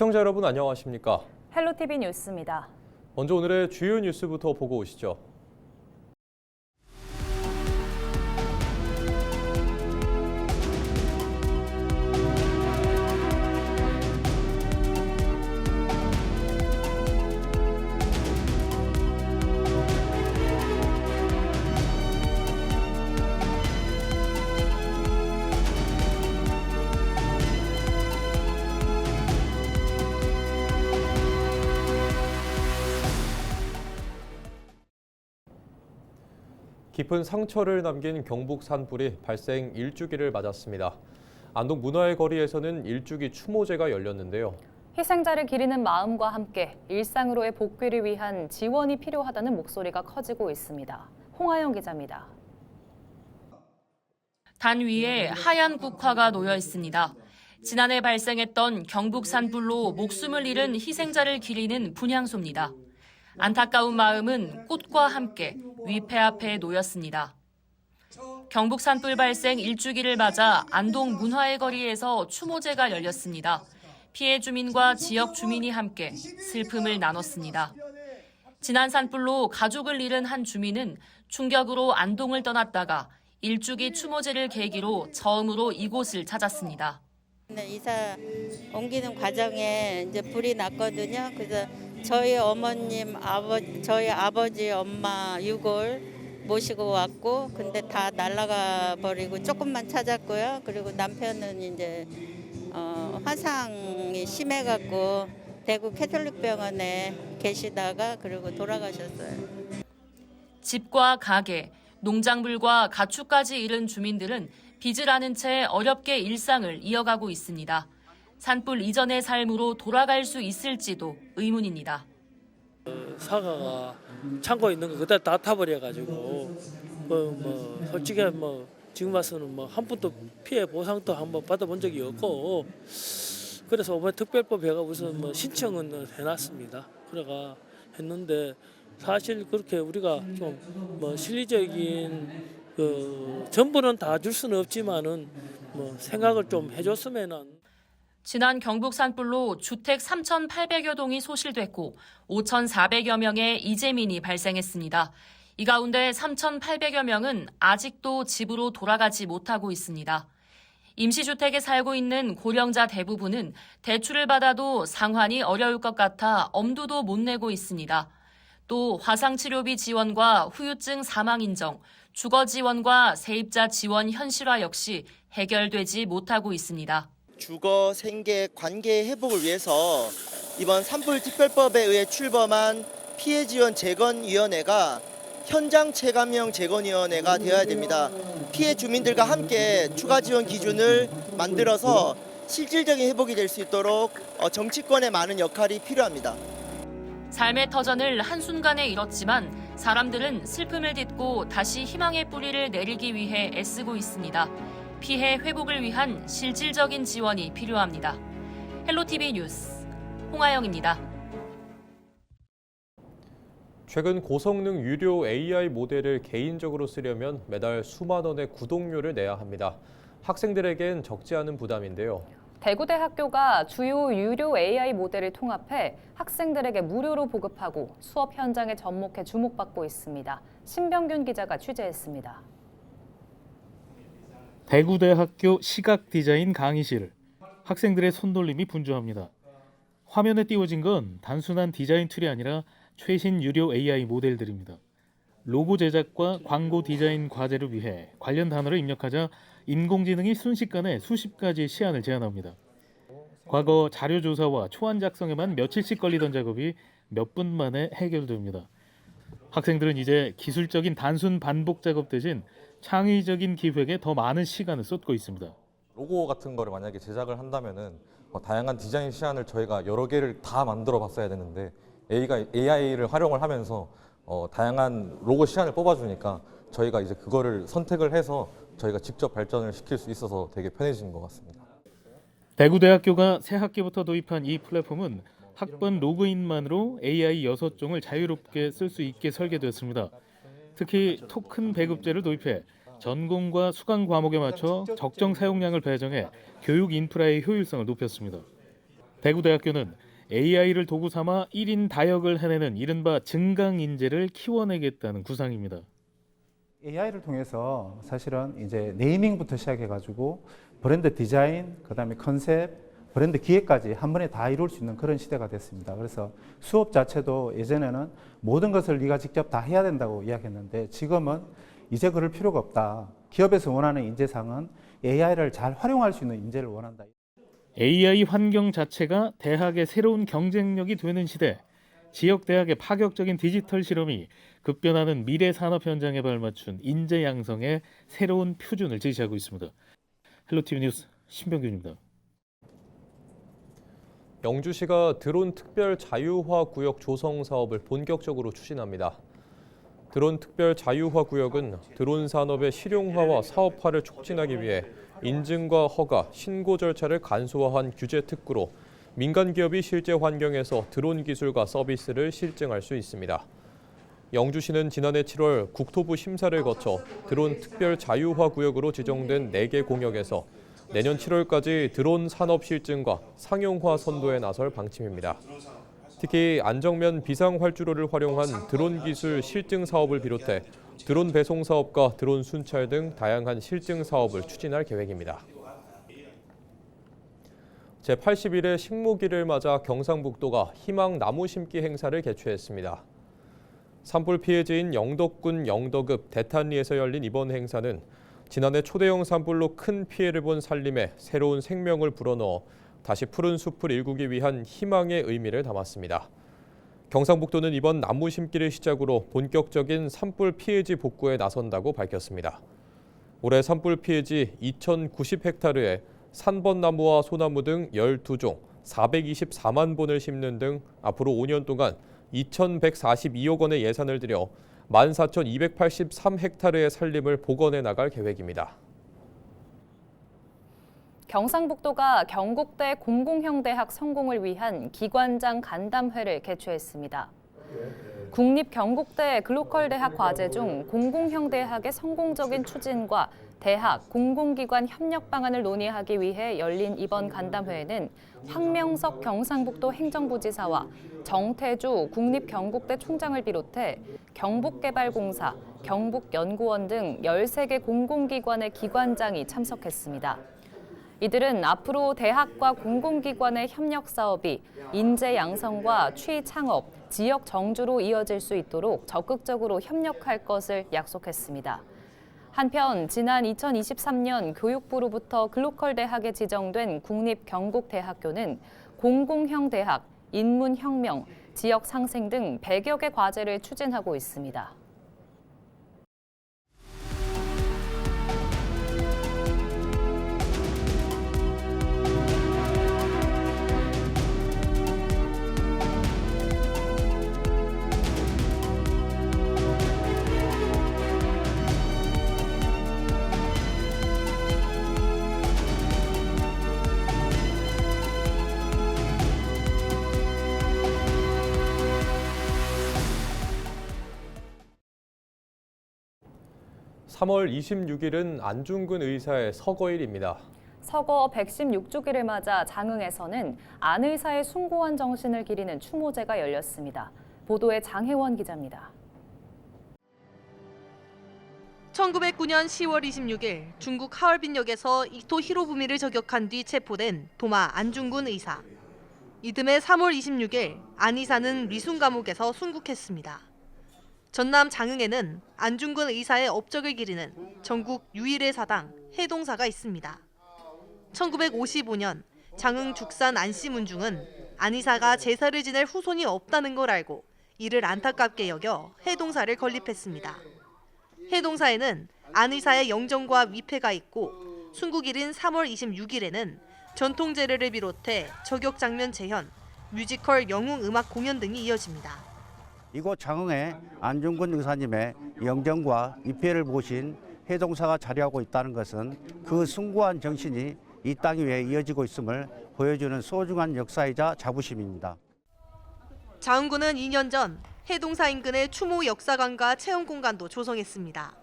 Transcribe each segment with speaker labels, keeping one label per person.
Speaker 1: 시청자 여러분 안녕하십니까?
Speaker 2: 헬로티비 뉴스입니다.
Speaker 1: 먼저 오늘의 주요 뉴스부터 보고 오시죠. 깊은 상처를 남긴 경북 산불이 발생 1주기를 맞았습니다. 안동 문화의 거리에서는 1주기 추모제가 열렸는데요.
Speaker 2: 희생자를 기리는 마음과 함께 일상으로의 복귀를 위한 지원이 필요하다는 목소리가 커지고 있습니다. 홍하영 기자입니다.
Speaker 3: 단 위에 하얀 국화가 놓여 있습니다. 지난해 발생했던 경북 산불로 목숨을 잃은 희생자를 기리는 분향소입니다. 안타까운 마음은 꽃과 함께 위패 앞에 놓였습니다. 경북 산불 발생 1주기를 맞아 안동 문화의 거리에서 추모제가 열렸습니다. 피해 주민과 지역 주민이 함께 슬픔을 나눴습니다. 지난 산불로 가족을 잃은 한 주민은 충격으로 안동을 떠났다가 1주기 추모제를 계기로 처음으로 이곳을 찾았습니다.
Speaker 4: 이사 옮기는 과정에 이제 불이 났거든요. 그래서 저희 어머님, 저희 아버지, 엄마, 유골 모시고 왔고, 근데 다 날아가 버리고 조금만 찾았고요. 그리고 남편은 이제 화상이 심해갖고 대구 캐톨릭병원에 계시다가 그리고 돌아가셨어요.
Speaker 3: 집과 가게, 농작물과 가축까지 잃은 주민들은 빚을 안은 채 어렵게 일상을 이어가고 있습니다. 산불 이전의 삶으로 돌아갈 수 있을지도 의문입니다.
Speaker 5: 사과가 창고에 있는 거 그때 다 타버려가지고 솔직히 지금 와서는 한 푼도 피해 보상도 한번 받아본 적이 없고 그래서 어머니 특별법 해가 우선 신청은 해놨습니다. 그래가 했는데 사실 그렇게 우리가 좀 실리적인 전부는 다 줄 수는 없지만은 생각을 좀 해줬으면은.
Speaker 3: 지난 경북 산불로 주택 3,800여 동이 소실됐고 5,400여 명의 이재민이 발생했습니다. 이 가운데 3,800여 명은 아직도 집으로 돌아가지 못하고 있습니다. 임시주택에 살고 있는 고령자 대부분은 대출을 받아도 상환이 어려울 것 같아 엄두도 못 내고 있습니다. 또 화상치료비 지원과 후유증 사망 인정, 주거 지원과 세입자 지원 현실화 역시 해결되지 못하고 있습니다.
Speaker 6: 주거, 생계, 관계 회복을 위해서 이번 산불특별법에 의해 출범한 피해지원재건위원회가 현장 체감형 재건위원회가 되어야 됩니다. 피해 주민들과 함께 추가 지원 기준을 만들어서 실질적인 회복이 될 수 있도록 정치권의 많은 역할이 필요합니다.
Speaker 3: 삶의 터전을 한순간에 잃었지만 사람들은 슬픔을 딛고 다시 희망의 뿌리를 내리기 위해 애쓰고 있습니다. 피해 회복을 위한 실질적인 지원이 필요합니다. 헬로티비 뉴스 홍하영입니다.
Speaker 1: 최근 고성능 유료 AI 모델을 개인적으로 쓰려면 매달 수만 원의 구독료를 내야 합니다. 학생들에겐 적지 않은 부담인데요.
Speaker 2: 대구대학교가 주요 유료 AI 모델을 통합해 학생들에게 무료로 보급하고 수업 현장에 접목해 주목받고 있습니다. 신병균 기자가 취재했습니다.
Speaker 7: 대구대학교 시각디자인 강의실. 학생들의 손놀림이 분주합니다. 화면에 띄워진 건 단순한 디자인 툴이 아니라 최신 유료 AI 모델들입니다. 로고 제작과 광고 디자인 과제를 위해 관련 단어를 입력하자 인공지능이 순식간에 수십 가지 시안을 제안합니다. 과거 자료 조사와 초안 작성에만 며칠씩 걸리던 작업이 몇 분 만에 해결됩니다. 학생들은 이제 기술적인 단순 반복 작업 대신 창의적인 기획에 더 많은 시간을 쏟고 있습니다.
Speaker 8: 로고 같은 거를 만약에 제작을 한다면은 다양한 디자인 시안을 저희가 여러 개를 다 만들어 봤어야 되는데 AI를 활용을 하면서 다양한 로고 시안을 뽑아주니까 저희가 이제 그거를 선택을 해서 저희가 직접 발전을 시킬 수 있어서 되게 편해진 것 같습니다.
Speaker 7: 대구대학교가 새 학기부터 도입한 이 플랫폼은 학번 로그인만으로 AI 6종을 자유롭게 쓸 수 있게 설계되었습니다. 특히 토큰 배급제를 도입해 전공과 수강 과목에 맞춰 적정 사용량을 배정해 교육 인프라의 효율성을 높였습니다. 대구대학교는 AI를 도구 삼아 1인 다역을 해내는 이른바 증강인재를 키워내겠다는 구상입니다.
Speaker 9: AI를 통해서 사실은 이제 네이밍부터 시작해가지고 브랜드 디자인, 그다음에 컨셉, 브랜드 기획까지 한 번에 다 이룰 수 있는 그런 시대가 됐습니다. 그래서 수업 자체도 예전에는 모든 것을 네가 직접 다 해야 된다고 이야기했는데 지금은 이제 그럴 필요가 없다. 기업에서 원하는 인재상은 AI를 잘 활용할 수 있는 인재를 원한다.
Speaker 7: AI 환경 자체가 대학의 새로운 경쟁력이 되는 시대, 지역 대학의 파격적인 디지털 실험이 급변하는 미래 산업 현장에 발맞춘 인재 양성의 새로운 표준을 제시하고 있습니다. 헬로티비 뉴스 신병균입니다.
Speaker 1: 영주시가 드론 특별 자유화 구역 조성 사업을 본격적으로 추진합니다. 드론 특별 자유화 구역은 드론 산업의 실용화와 사업화를 촉진하기 위해 인증과 허가, 신고 절차를 간소화한 규제 특구로 민간 기업이 실제 환경에서 드론 기술과 서비스를 실증할 수 있습니다. 영주시는 지난해 7월 국토부 심사를 거쳐 드론 특별 자유화 구역으로 지정된 4개 공역에서 내년 7월까지 드론 산업 실증과 상용화 선도에 나설 방침입니다. 특히 안정면 비상 활주로를 활용한 드론 기술 실증 사업을 비롯해 드론 배송 사업과 드론 순찰 등 다양한 실증 사업을 추진할 계획입니다. 제81회 식목일을 맞아 경상북도가 희망 나무 심기 행사를 개최했습니다. 산불 피해지인 영덕군 영덕읍 대탄리에서 열린 이번 행사는 지난해 초대형 산불로 큰 피해를 본 산림에 새로운 생명을 불어넣어 다시 푸른 숲을 일구기 위한 희망의 의미를 담았습니다. 경상북도는 이번 나무 심기를 시작으로 본격적인 산불 피해지 복구에 나선다고 밝혔습니다. 올해 산불 피해지 2,090헥타르에 산번나무와 소나무 등 12종 424만 본을 심는 등 앞으로 5년 동안 2,142억 원의 예산을 들여 14,283헥타르의 산림을 복원해 나갈 계획입니다.
Speaker 2: 경상북도가 경북대 공공형대학 성공을 위한 기관장 간담회를 개최했습니다. 국립경북대 글로컬대학 과제 중 공공형대학의 성공적인 추진과 대학, 공공기관 협력 방안을 논의하기 위해 열린 이번 간담회에는 황명석 경상북도 행정부지사와 정태주 국립경북대 총장을 비롯해 경북개발공사, 경북연구원 등 13개 공공기관의 기관장이 참석했습니다. 이들은 앞으로 대학과 공공기관의 협력 사업이 인재 양성과 취창업, 지역 정주로 이어질 수 있도록 적극적으로 협력할 것을 약속했습니다. 한편 지난 2023년 교육부로부터 글로컬 대학에 지정된 국립경북대학교는 공공형 대학, 인문혁명, 지역 상생 등 100여 개 과제를 추진하고 있습니다.
Speaker 1: (3월 26일은) 안중근 의사의 서거일입니다.
Speaker 2: 서거 116주기를 맞아 장흥에서는 안 의사의 숭고한 정신을 기리는 추모제가 열렸습니다. 보도에 장혜원 기자입니다.
Speaker 10: 1909년 10월 26일 중국 하얼빈역에서 이토 히로부미를 저격한 뒤 체포된 도마 안중근 의사. 이듬해 3월 26일 안 의사는 리순 감옥에서 순국했습니다. 전남 장흥에는 안중근 의사의 업적을 기리는 전국 유일의 사당 해동사가 있습니다. 1955년 장흥 죽산 안씨문중은 안 의사가 제사를 지낼 후손이 없다는 걸 알고 이를 안타깝게 여겨 해동사를 건립했습니다. 해동사에는 안 의사의 영정과 위패가 있고 순국일인 3월 26일에는 전통 제례를 비롯해 저격 장면 재현, 뮤지컬 영웅 음악 공연 등이 이어집니다.
Speaker 11: 이곳 장흥에 안중근 의사님의 영정과 위패를 모신 해동사가 자리하고 있다는 것은 그 숭고한 정신이 이 땅 위에 이어지고 있음을 보여주는 소중한 역사이자 자부심입니다.
Speaker 10: 장흥군은 2년 전 해동사 인근의 추모 역사관과 체험 공간도 조성했습니다.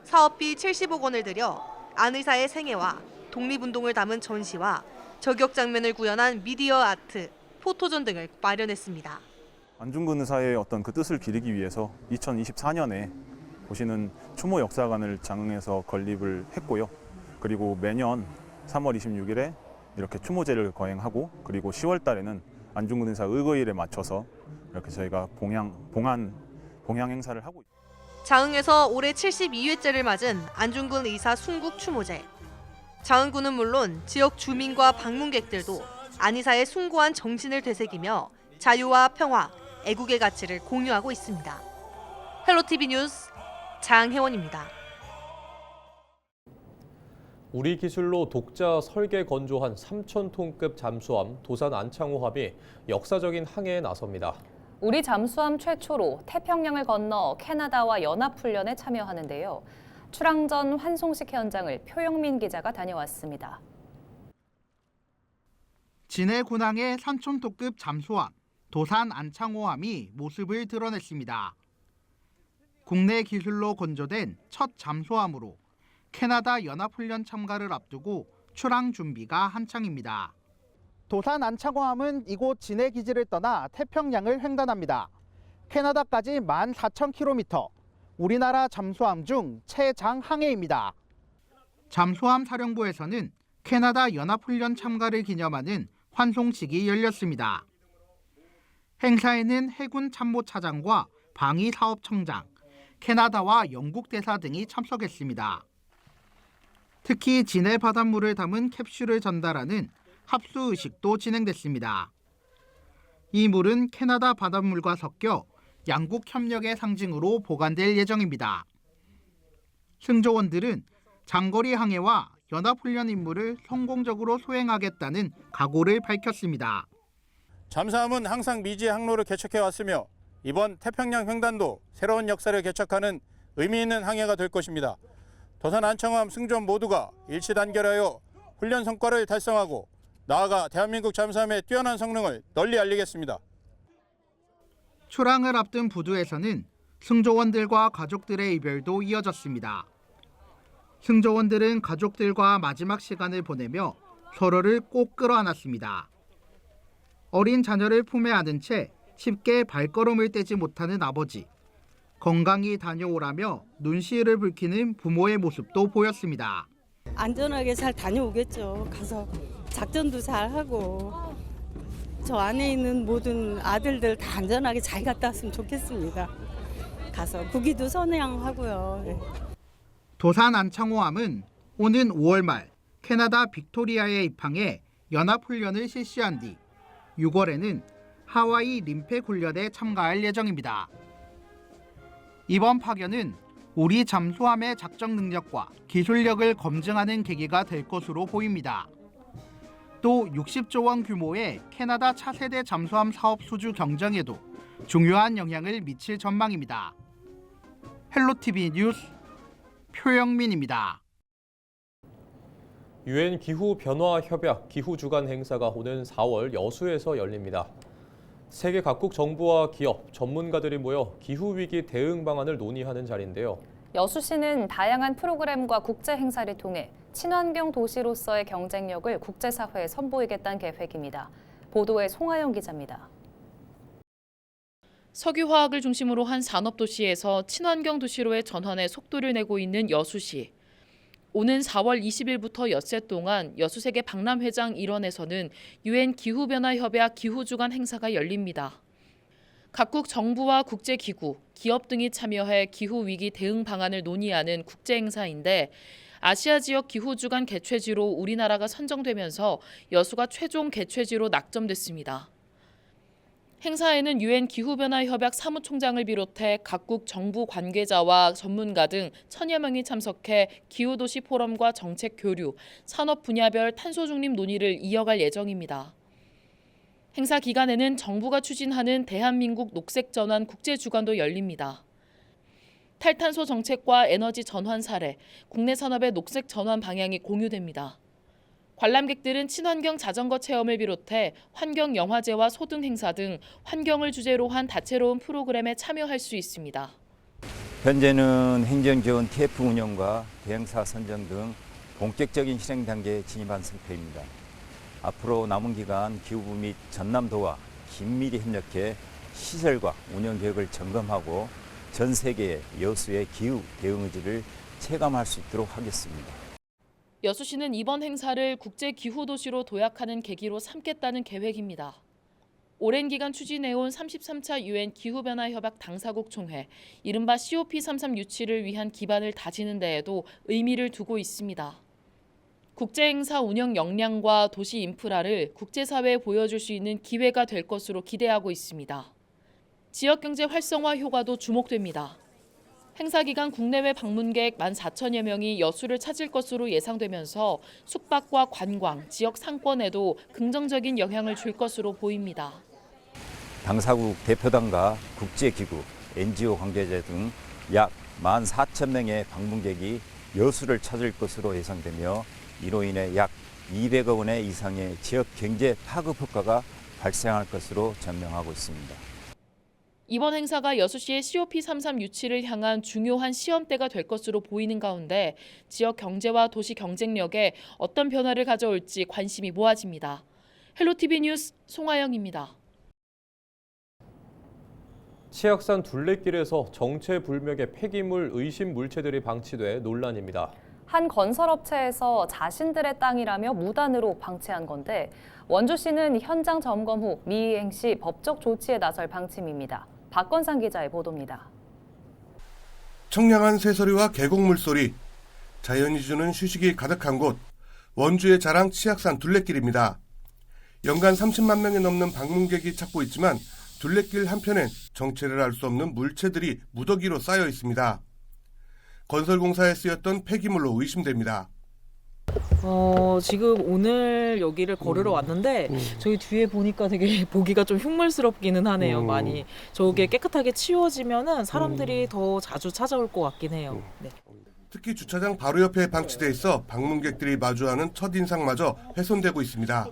Speaker 10: 사업비 70억 원을 들여 안 의사의 생애와 독립운동을 담은 전시와 저격 장면을 구현한 미디어 아트, 포토존 등을 마련했습니다.
Speaker 12: 안중근 의사의 어떤 그 뜻을 기리기 위해서 2024년에 보시는 추모 역사관을 장흥에서 건립을 했고요. 그리고 매년 3월 26일에 이렇게 추모제를 거행하고 그리고 10월 달에는 안중근 의사 의거일에 맞춰서 이렇게 저희가 봉양 행사를 하고 있습니다.
Speaker 10: 장흥에서 올해 72회째를 맞은 안중근 의사 순국 추모제. 장흥군은 물론 지역 주민과 방문객들도 안 의사의 숭고한 정신을 되새기며 자유와 평화, 애국의 가치를 공유하고 있습니다. 헬로티비 뉴스 장혜원입니다.
Speaker 1: 우리 기술로 독자 설계 건조한 3,000톤급 잠수함 도산 안창호함이 역사적인 항해에 나섭니다.
Speaker 2: 우리 잠수함 최초로 태평양을 건너 캐나다와 연합훈련에 참여하는데요. 출항 전 환송식 현장을 표영민 기자가 다녀왔습니다.
Speaker 13: 진해 군항의 3,000톤급 잠수함 도산 안창호함이 모습을 드러냈습니다. 국내 기술로 건조된 첫 잠수함으로 캐나다 연합훈련 참가를 앞두고 출항 준비가 한창입니다. 도산 안창호함은 이곳 진해 기지를 떠나 태평양을 횡단합니다. 캐나다까지 14,000km, 우리나라 잠수함 중 최장 항해입니다. 잠수함 사령부에서는 캐나다 연합훈련 참가를 기념하는 환송식이 열렸습니다. 행사에는 해군 참모차장과 방위사업청장, 캐나다와 영국 대사 등이 참석했습니다. 특히 진해 바닷물을 담은 캡슐을 전달하는 합수 의식도 진행됐습니다. 이 물은 캐나다 바닷물과 섞여 양국 협력의 상징으로 보관될 예정입니다. 승조원들은 장거리 항해와 연합훈련 임무를 성공적으로 수행하겠다는 각오를 밝혔습니다.
Speaker 14: 잠수함은 항상 미지의 항로를 개척해왔으며 이번 태평양 횡단도 새로운 역사를 개척하는 의미 있는 항해가 될 것입니다. 도산 안창호함 승조원 모두가 일치 단결하여 훈련 성과를 달성하고 나아가 대한민국 잠수함의 뛰어난 성능을 널리 알리겠습니다.
Speaker 13: 출항을 앞둔 부두에서는 승조원들과 가족들의 이별도 이어졌습니다. 승조원들은 가족들과 마지막 시간을 보내며 서로를 꼭 끌어안았습니다. 어린 자녀를 품에 안은 채 쉽게 발걸음을 떼지 못하는 아버지, 건강히 다녀오라며 눈시울을 붉히는 부모의 모습도 보였습니다.
Speaker 15: 안전하게 잘 다녀오겠죠. 가서 작전도 잘 하고 저 안에 있는 모든 아들들 다 안전하게 잘 갔다 왔으면 좋겠습니다. 가서 국기도 선양하고요. 네.
Speaker 13: 도산 안창호함은 오는 5월 말 캐나다 빅토리아에 입항해 연합훈련을 실시한 뒤 6월에는 하와이 림팩 훈련에 참가할 예정입니다. 이번 파견은 우리 잠수함의 작전 능력과 기술력을 검증하는 계기가 될 것으로 보입니다. 또 60조 원 규모의 캐나다 차세대 잠수함 사업 수주 경쟁에도 중요한 영향을 미칠 전망입니다. 헬로티비 뉴스 표영민입니다.
Speaker 1: 유엔 기후변화협약 기후주간 행사가 오는 4월 여수에서 열립니다. 세계 각국 정부와 기업, 전문가들이 모여 기후위기 대응 방안을 논의하는 자리인데요.
Speaker 2: 여수시는 다양한 프로그램과 국제 행사를 통해 친환경 도시로서의 경쟁력을 국제사회에 선보이겠다는 계획입니다. 보도에 송하영 기자입니다.
Speaker 3: 석유화학을 중심으로 한 산업도시에서 친환경 도시로의 전환에 속도를 내고 있는 여수시. 오는 4월 20일부터 엿새 동안 여수세계 박람회장 일원에서는 유엔 기후변화협약 기후주간 행사가 열립니다. 각국 정부와 국제기구, 기업 등이 참여해 기후위기 대응 방안을 논의하는 국제행사인데 아시아 지역 기후주간 개최지로 우리나라가 선정되면서 여수가 최종 개최지로 낙점됐습니다. 행사에는 유엔 기후변화협약 사무총장을 비롯해 각국 정부 관계자와 전문가 등 1000여 명이 참석해 기후도시 포럼과 정책 교류, 산업 분야별 탄소 중립 논의를 이어갈 예정입니다. 행사 기간에는 정부가 추진하는 대한민국 녹색전환 국제주간도 열립니다. 탈탄소 정책과 에너지 전환 사례, 국내 산업의 녹색 전환 방향이 공유됩니다. 관람객들은 친환경 자전거 체험을 비롯해 환경 영화제와 소등 행사 등 환경을 주제로 한 다채로운 프로그램에 참여할 수 있습니다.
Speaker 16: 현재는 행정지원 TF 운영과 대행사 선정 등 본격적인 실행 단계에 진입한 상태입니다. 앞으로 남은 기간 기후부 및 전남도와 긴밀히 협력해 시설과 운영 계획을 점검하고 전 세계의 여수의 기후 대응 의지를 체감할 수 있도록 하겠습니다.
Speaker 3: 여수시는 이번 행사를 국제기후도시로 도약하는 계기로 삼겠다는 계획입니다. 오랜 기간 추진해온 33차 UN 기후변화협약 당사국 총회, 이른바 COP33 유치를 위한 기반을 다지는 데에도 의미를 두고 있습니다. 국제행사 운영 역량과 도시 인프라를 국제사회에 보여줄 수 있는 기회가 될 것으로 기대하고 있습니다. 지역경제 활성화 효과도 주목됩니다. 행사 기간 국내외 방문객 14,000여 명이 여수를 찾을 것으로 예상되면서 숙박과 관광, 지역 상권에도 긍정적인 영향을 줄 것으로 보입니다.
Speaker 16: 당사국 대표단과 국제기구, NGO 관계자 등 약 14,000명의 방문객이 여수를 찾을 것으로 예상되며 이로 인해 약 200억 원의 이상의 지역 경제 파급 효과가 발생할 것으로 전망하고 있습니다.
Speaker 3: 이번 행사가 여수시의 COP33 유치를 향한 중요한 시험대가 될 것으로 보이는 가운데 지역 경제와 도시 경쟁력에 어떤 변화를 가져올지 관심이 모아집니다. 헬로티비 뉴스 송하영입니다.
Speaker 1: 치악산 둘레길에서 정체불명의 폐기물 의심 물체들이 방치돼 논란입니다.
Speaker 2: 한 건설업체에서 자신들의 땅이라며 무단으로 방치한 건데 원주시는 현장 점검 후 미이행 시 법적 조치에 나설 방침입니다. 박건상 기자의 보도입니다.
Speaker 17: 청량한 새소리와 계곡 물소리, 자연이 주는 휴식이 가득한 곳, 원주의 자랑 치악산 둘레길입니다. 연간 30만 명이 넘는 방문객이 찾고 있지만 둘레길 한편엔 정체를 알 수 없는 물체들이 무더기로 쌓여 있습니다. 건설공사에 쓰였던 폐기물로 의심됩니다.
Speaker 18: 지금 오늘 여기를 걸으러 왔는데 저기 뒤에 보니까 되게 보기가 좀 흉물스럽기는 하네요. 많이 저게 깨끗하게 치워지면은 사람들이 더 자주 찾아올 것 같긴 해요. 네.
Speaker 17: 특히 주차장 바로 옆에 방치돼 있어 방문객들이 마주하는 첫인상마저 훼손되고 있습니다.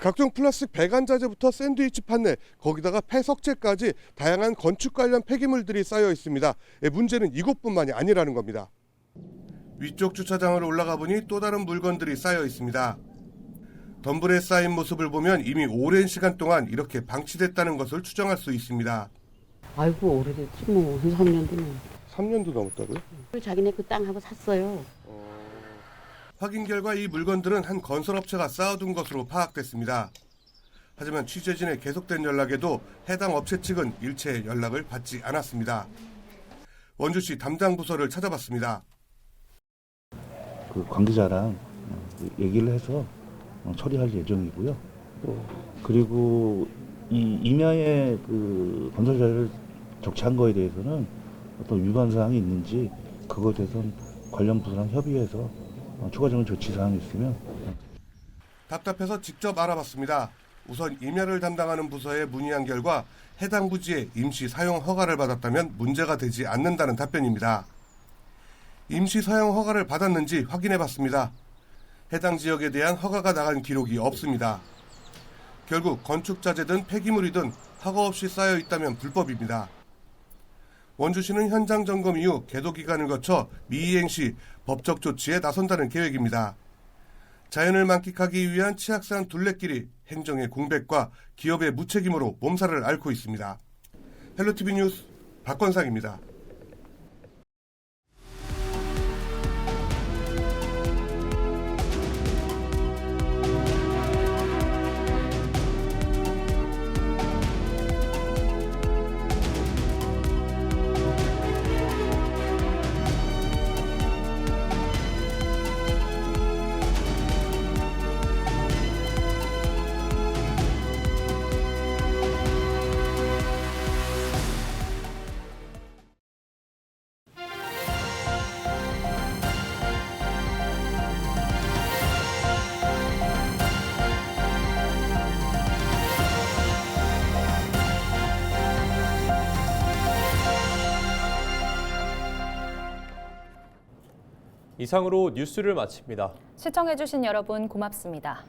Speaker 17: 각종 플라스틱 배관자재부터 샌드위치 판넬, 거기다가 폐석재까지 다양한 건축 관련 폐기물들이 쌓여 있습니다. 문제는 이곳뿐만이 아니라는 겁니다. 위쪽 주차장을 올라가 보니 또 다른 물건들이 쌓여 있습니다. 덤불에 쌓인 모습을 보면 이미 오랜 시간 동안 이렇게 방치됐다는 것을 추정할 수 있습니다.
Speaker 19: 아이고 오래됐지 뭐 한 3년도는.
Speaker 17: 3년도 넘었다고요?
Speaker 19: 자기네 그 땅하고 샀어요.
Speaker 17: 확인 결과 이 물건들은 한 건설업체가 쌓아둔 것으로 파악됐습니다. 하지만 취재진의 계속된 연락에도 해당 업체 측은 일체 연락을 받지 않았습니다. 원주시 담당 부서를 찾아봤습니다.
Speaker 20: 그 관계자랑 얘기를 해서 처리할 예정이고요. 그리고 이 임야의 그 건설자를 적시한 거에 대해서는 어떤 위반 사항이 있는지 그거에 대해서는 관련 부서랑 협의해서 추가적인 조치 사항이 있으면.
Speaker 17: 답답해서 직접 알아봤습니다. 우선 임야를 담당하는 부서에 문의한 결과 해당 부지에 임시 사용 허가를 받았다면 문제가 되지 않는다는 답변입니다. 임시 사용 허가를 받았는지 확인해봤습니다. 해당 지역에 대한 허가가 나간 기록이 없습니다. 결국 건축자재든 폐기물이든 허가 없이 쌓여 있다면 불법입니다. 원주시는 현장 점검 이후 계도 기간을 거쳐 미이행 시 법적 조치에 나선다는 계획입니다. 자연을 만끽하기 위한 치악산 둘레길이 행정의 공백과 기업의 무책임으로 몸살을 앓고 있습니다. 헬로티비 뉴스 박건상입니다.
Speaker 1: 이상으로 뉴스를 마칩니다.
Speaker 2: 시청해주신 여러분 고맙습니다.